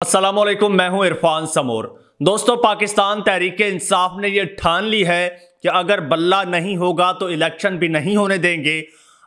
अस्सलामुअलैकुम, मैं हूं इरफान समोर। दोस्तों, पाकिस्तान तहरीक इंसाफ ने यह ठान ली है कि अगर बल्ला नहीं होगा तो इलेक्शन भी नहीं होने देंगे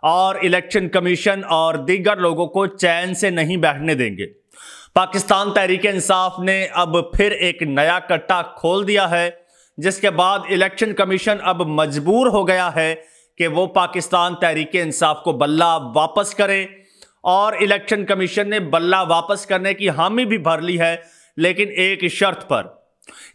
और इलेक्शन कमीशन और दीगर लोगों को चैन से नहीं बैठने देंगे। पाकिस्तान तहरीक इंसाफ ने अब फिर एक नया कट्टा खोल दिया है, जिसके बाद इलेक्शन कमीशन अब मजबूर हो गया है कि वो पाकिस्तान तहरीक इंसाफ को बल्ला वापस करे। और इलेक्शन कमीशन ने बल्ला वापस करने की हामी भी भर ली है, लेकिन एक शर्त पर।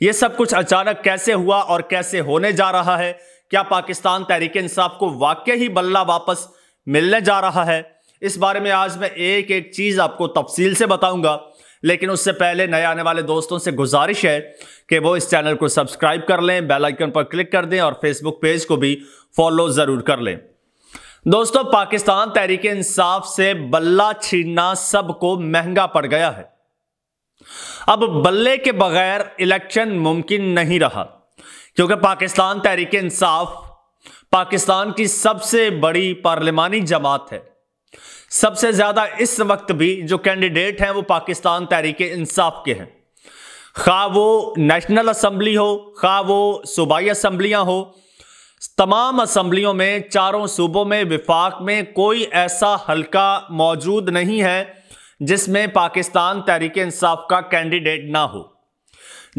यह सब कुछ अचानक कैसे हुआ और कैसे होने जा रहा है? क्या पाकिस्तान तहरीक इंसाफ को वाकई ही बल्ला वापस मिलने जा रहा है? इस बारे में आज मैं एक एक चीज आपको तफसील से बताऊंगा, लेकिन उससे पहले नए आने वाले दोस्तों से गुजारिश है कि वो इस चैनल को सब्सक्राइब कर लें, बेल आइकन पर क्लिक कर दें और फेसबुक पेज को भी फॉलो जरूर कर लें। दोस्तों, पाकिस्तान तहरीक इंसाफ से बल्ला छीनना सबको महंगा पड़ गया है। अब बल्ले के बगैर इलेक्शन मुमकिन नहीं रहा, क्योंकि पाकिस्तान तहरीक इंसाफ पाकिस्तान की सबसे बड़ी पार्लिमानी जमात है। सबसे ज्यादा इस वक्त भी जो कैंडिडेट हैं वो पाकिस्तान तहरीक इंसाफ के हैं, खा वो नेशनल असम्बली हो, खा वो सूबाई असम्बलियां हो। तमाम असम्बलियों में, चारों सूबों में, विफाक में कोई ऐसा हलका मौजूद नहीं है जिसमें पाकिस्तान तहरीक इंसाफ का कैंडिडेट ना हो।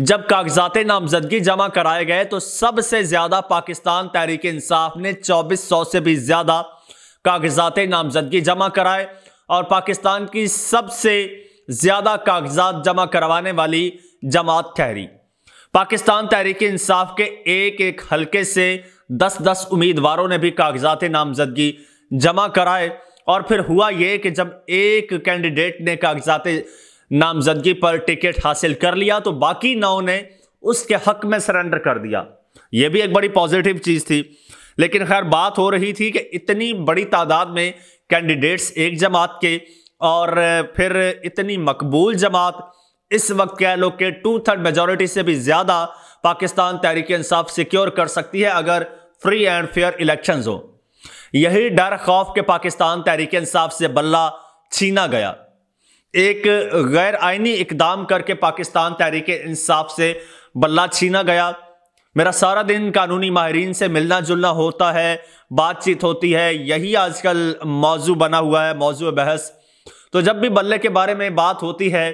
जब कागजात नामजदगी जमा कराए गए तो सबसे ज्यादा पाकिस्तान तहरीक इंसाफ ने 2400 से भी ज्यादा कागजात नामजदगी जमा कराए और पाकिस्तान की सबसे ज्यादा कागजात जमा करवाने वाली जमात ठहरी। पाकिस्तान तहरीक इंसाफ के एक एक हलके से 10-10 उम्मीदवारों ने भी कागजात नामजदगी जमा कराए। और फिर हुआ यह कि जब एक कैंडिडेट ने कागजात नामजदगी पर टिकट हासिल कर लिया तो बाकी 9 ने उसके हक में सरेंडर कर दिया। यह भी एक बड़ी पॉजिटिव चीज थी। लेकिन खैर, बात हो रही थी कि इतनी बड़ी तादाद में कैंडिडेट्स एक जमात के और फिर इतनी मकबूल जमात, इस वक्त कह लो कि 2/3 मेजॉरिटी से भी ज्यादा पाकिस्तान तहरीक इंसाफ सिक्योर कर सकती है अगर फ्री एंड फेयर इलेक्शंस हो। यही डर खौफ के पाकिस्तान तहरीक इंसाफ से बल्ला छीना गया। एक गैर आईनी इकदाम करके पाकिस्तान तहरीक इंसाफ से बल्ला छीना गया। मेरा सारा दिन कानूनी माहिरीन से मिलना जुलना होता है, बातचीत होती है, यही आजकल मौजू बना हुआ है, मौजू बहस। तो जब भी बल्ले के बारे में बात होती है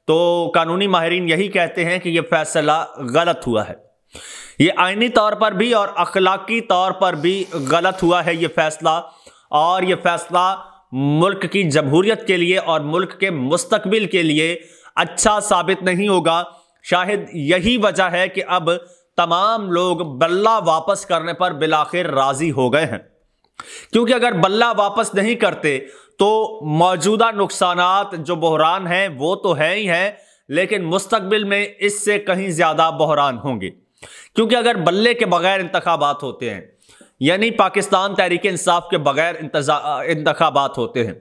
तो कानूनी माहिरीन यही कहते हैं कि यह फैसला गलत हुआ है। यह आईनी तौर पर भी और अखलाकी तौर पर भी गलत हुआ है यह फैसला। और यह फैसला मुल्क की जमहूरियत के लिए और मुल्क के मुस्तकबिल के लिए अच्छा साबित नहीं होगा। शायद यही वजह है कि अब तमाम लोग बल्ला वापस करने पर बिलाखिर राजी हो गए हैं, क्योंकि अगर बल्ला वापस नहीं करते तो मौजूदा नुकसानात जो बहरान हैं वो तो है ही है, लेकिन मुस्तकबिल में इससे कहीं ज्यादा बहरान होंगे। क्योंकि अगर बल्ले के बगैर इंतखाबात होते हैं, यानी पाकिस्तान तहरीक इंसाफ के बगैर इंतखाबात होते हैं,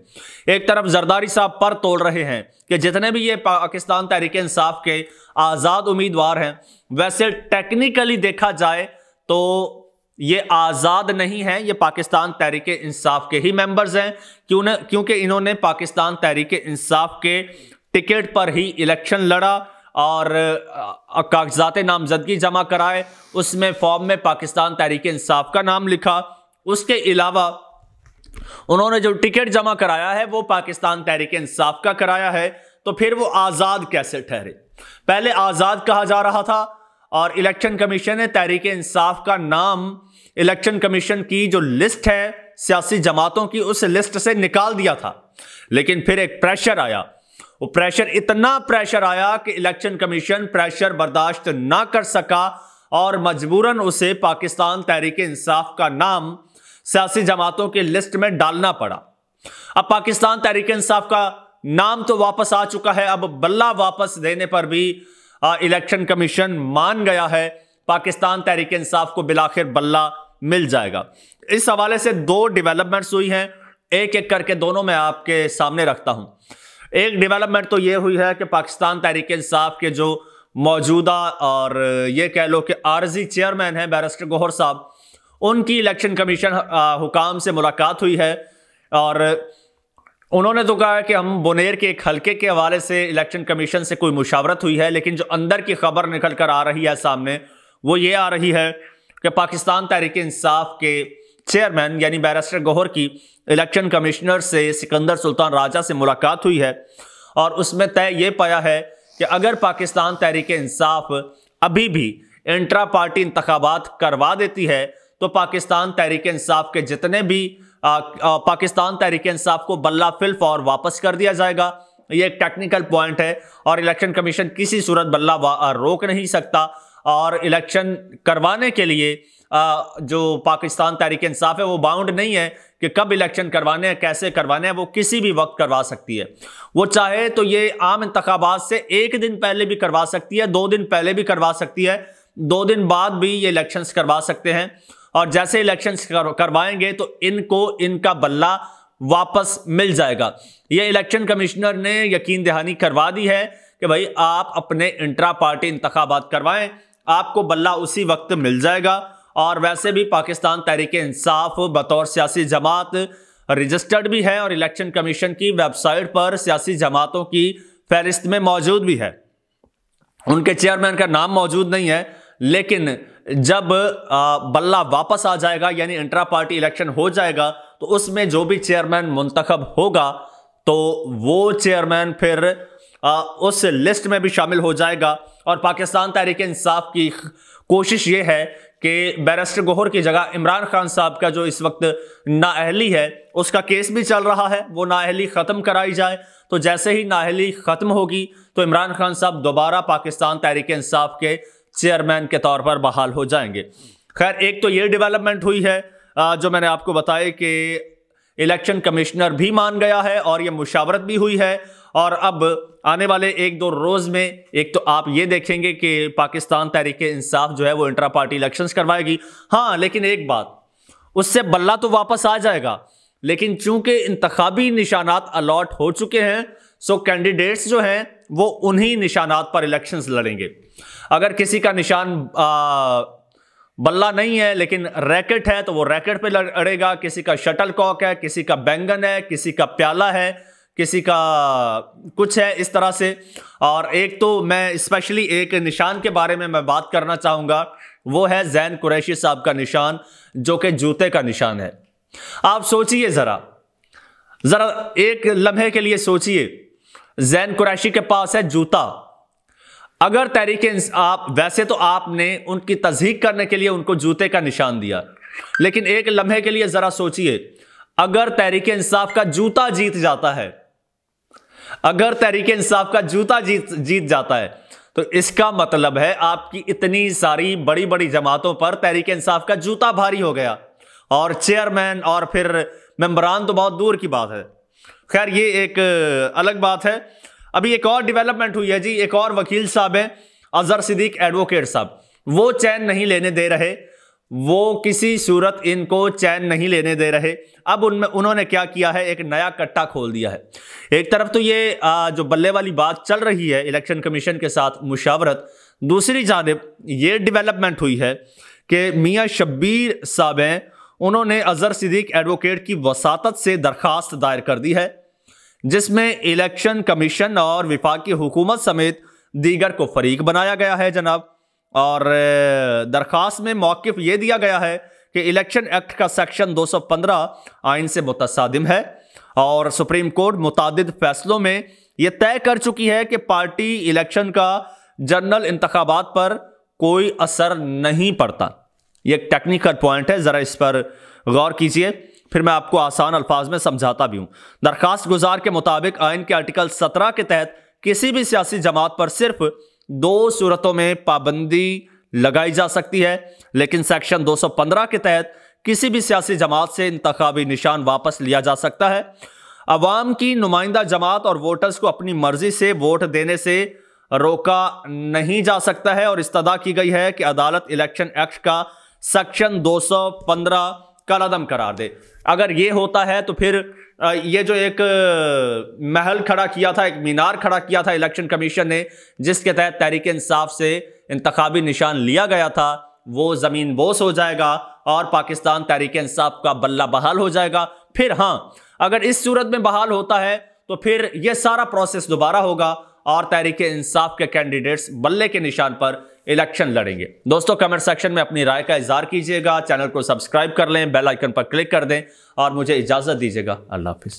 एक तरफ जरदारी साहब पर तोड़ रहे हैं कि जितने भी ये पाकिस्तान तहरीक इंसाफ के आज़ाद उम्मीदवार हैं, वैसे टेक्निकली देखा जाए तो ये आज़ाद नहीं है, ये पाकिस्तान तहरीक इंसाफ के ही मेंबर्स हैं, क्योंकि इन्होंने पाकिस्तान तहरीक इंसाफ के टिकट पर ही इलेक्शन लड़ा और कागजात नामजदगी जमा कराए। उसमें फॉर्म में पाकिस्तान तहरीक इंसाफ का नाम लिखा। उसके अलावा उन्होंने जो टिकट जमा कराया है वो पाकिस्तान तहरीक इंसाफ का कराया है, तो फिर वो आज़ाद कैसे ठहरे? पहले आज़ाद कहा जा रहा था और इलेक्शन कमीशन ने तहरीक इंसाफ का नाम इलेक्शन कमीशन की जो लिस्ट है सियासी जमातों की, उस लिस्ट से निकाल दिया था। लेकिन फिर एक प्रेशर आया, वो प्रेशर इतना प्रेशर आया कि इलेक्शन कमीशन प्रेशर बर्दाश्त ना कर सका और मजबूरन उसे पाकिस्तान तहरीक इंसाफ का नाम सियासी जमातों की लिस्ट में डालना पड़ा। अब पाकिस्तान तहरीक इंसाफ का नाम तो वापस आ चुका है, अब बल्ला वापस देने पर भी इलेक्शन कमीशन मान गया है, पाकिस्तान तहरीक इंसाफ को बिलाखिर बल्ला मिल जाएगा। इस हवाले से 2 डेवलपमेंट्स हुई हैं, एक एक करके दोनों मैं आपके सामने रखता हूं। एक डेवलपमेंट तो यह हुई है कि पाकिस्तान तहरीक इंसाफ के जो मौजूदा और ये कह लो कि आरजी चेयरमैन हैं बैरिस्टर गौहर साहब, उनकी इलेक्शन कमीशन हुकाम से मुलाकात हुई है और उन्होंने तो कहा है कि हम बुनेर के एक हलके के हवाले से इलेक्शन कमीशन से कोई मुशावरत हुई है, लेकिन जो अंदर की खबर निकल कर आ रही है सामने वो ये आ रही है कि पाकिस्तान तहरीक इंसाफ के चेयरमैन यानी बैरिस्टर गौहर की इलेक्शन कमिश्नर से सिकंदर सुल्तान राजा से मुलाकात हुई है और उसमें तय ये पाया है कि अगर पाकिस्तान तहरीक इंसाफ अभी भी इंट्रा पार्टी इंतखाबात करवा देती है तो पाकिस्तान तहरीक इंसाफ के जितने भी पाकिस्तान तहरीक इंसाफ को बल्ला फिल फॉर वापस कर दिया जाएगा। ये एक टेक्निकल पॉइंट है और इलेक्शन कमीशन किसी सूरत बल्ला रोक नहीं सकता और इलेक्शन करवाने के लिए जो पाकिस्तान तहरीक इंसाफ है वो बाउंड नहीं है कि कब इलेक्शन करवाने हैं, कैसे करवाने हैं, वो किसी भी वक्त करवा सकती है। वो चाहे तो ये आम इंतखाबात से एक दिन पहले भी करवा सकती है, 2 दिन पहले भी करवा सकती है, 2 दिन बाद भी ये इलेक्शंस करवा सकते हैं और जैसे इलेक्शंस करवाएंगे तो इनको इनका बल्ला वापस मिल जाएगा। ये इलेक्शन कमिश्नर ने यकीन दहानी करवा दी है कि भाई आप अपने इंट्रा पार्टी इंतखाबात करवाएं, आपको बल्ला उसी वक्त मिल जाएगा। और वैसे भी पाकिस्तान तहरीक इंसाफ बतौर सियासी जमात रजिस्टर्ड भी है और इलेक्शन कमीशन की वेबसाइट पर सियासी जमातों की फहरिस्त में मौजूद भी है। उनके चेयरमैन का नाम मौजूद नहीं है, लेकिन जब बल्ला वापस आ जाएगा यानी इंट्रा पार्टी इलेक्शन हो जाएगा तो उसमें जो भी चेयरमैन मुंतखब होगा तो वो चेयरमैन फिर उस लिस्ट में भी शामिल हो जाएगा। और पाकिस्तान तहरीक इंसाफ की कोशिश ये है कि बैरिस्टर गौहर की जगह इमरान खान साहब का जो इस वक्त नाअहली है उसका केस भी चल रहा है, वो नाअहली ख़त्म कराई जाए। तो जैसे ही नाअहली ख़त्म होगी तो इमरान खान साहब दोबारा पाकिस्तान तहरीक इंसाफ के चेयरमैन के तौर पर बहाल हो जाएंगे। खैर, एक तो ये डेवलपमेंट हुई है जो मैंने आपको बताया कि इलेक्शन कमिश्नर भी मान गया है और ये मुशावरत भी हुई है। और अब आने वाले 1-2 रोज़ में एक तो आप ये देखेंगे कि पाकिस्तान तहरीक इंसाफ जो है वो इंट्रा पार्टी इलेक्शंस करवाएगी। हाँ, लेकिन एक बात, उससे बल्ला तो वापस आ जाएगा, लेकिन चूंकि इंतखाबी निशानात अलॉट हो चुके हैं सो कैंडिडेट्स जो हैं वो उन्हीं निशानात पर इलेक्शंस लड़ेंगे। अगर किसी का निशान बल्ला नहीं है लेकिन रैकेट है तो वो रैकेट पे लड़ेगा, किसी का शटल कॉक है, किसी का बैंगन है, किसी का प्याला है, किसी का कुछ है, इस तरह से। और एक तो मैं स्पेशली एक निशान के बारे में मैं बात करना चाहूँगा, वो है ज़ैन कुरैशी साहब का निशान जो कि जूते का निशान है। आप सोचिए ज़रा एक लम्हे के लिए सोचिए, ज़ैन कुरैशी के पास है जूता। अगर तहरीक इंसाफ, वैसे तो आपने उनकी तज़हीक करने के लिए उनको जूते का निशान दिया, लेकिन एक लम्हे के लिए ज़रा सोचिए अगर तहरीक इंसाफ का जूता जीत जाता है, अगर तहरीक इंसाफ का जूता जीत जाता है तो इसका मतलब है आपकी इतनी सारी बड़ी बड़ी जमातों पर तहरीक इंसाफ का जूता भारी हो गया और चेयरमैन और फिर मेंबरान तो बहुत दूर की बात है। खैर, ये एक अलग बात है। अभी एक और डेवलपमेंट हुई है जी, एक और वकील साहब हैं अजहर सिद्दीक एडवोकेट साहब, वो चैन नहीं लेने दे रहे, वो किसी सूरत इनको चैन नहीं लेने दे रहे। अब उन्होंने क्या किया है, एक नया कट्टा खोल दिया है। एक तरफ तो ये जो बल्ले वाली बात चल रही है इलेक्शन कमीशन के साथ मुशावरत, दूसरी जानिब ये डेवलपमेंट हुई है कि मियां शब्बीर साहब हैं, उन्होंने अजहर सिद्दीक एडवोकेट की वसातत से दरखास्त दायर कर दी है जिसमें इलेक्शन कमीशन और वफाकी हुकूमत समेत दीगर को फरीक बनाया गया है जनाब। और दरखास्त में मौक़िफ़ ये दिया गया है कि इलेक्शन एक्ट का सेक्शन 215 आइन से मुतसादिम है और सुप्रीम कोर्ट मुतादिद फैसलों में यह तय कर चुकी है कि पार्टी इलेक्शन का जनरल इंतखाबात पर कोई असर नहीं पड़ता। ये एक टेक्निकल पॉइंट है, ज़रा इस पर गौर कीजिए, फिर मैं आपको आसान अल्फाज में समझाता भी हूँ। दरखास्त गुजार के मुताबिक आइन के आर्टिकल 17 के तहत किसी भी सियासी जमात पर सिर्फ 2 सूरतों में पाबंदी लगाई जा सकती है, लेकिन सेक्शन 215 के तहत किसी भी सियासी जमात से इंतखाबी निशान वापस लिया जा सकता है। अवाम की नुमाइंदा जमात और वोटर्स को अपनी मर्जी से वोट देने से रोका नहीं जा सकता है और इस्तदा की गई है कि अदालत इलेक्शन एक्ट का सेक्शन 215 कलअदम करार दे। अगर ये होता है तो फिर ये जो एक महल खड़ा किया था, एक मीनार खड़ा किया था इलेक्शन कमीशन ने, जिसके तहत तहरीक इंसाफ से इंतखाबी निशान लिया गया था, वो ज़मीन बोस हो जाएगा और पाकिस्तान तहरीक इंसाफ का बल्ला बहाल हो जाएगा। फिर हां, अगर इस सूरत में बहाल होता है तो फिर यह सारा प्रोसेस दोबारा होगा और तहरीके इंसाफ के कैंडिडेट्स बल्ले के निशान पर इलेक्शन लड़ेंगे। दोस्तों कमेंट सेक्शन में अपनी राय का इजहार कीजिएगा, चैनल को सब्सक्राइब कर लें, बेल आइकन पर क्लिक कर दें और मुझे इजाजत दीजिएगा। अल्लाह हाफिज।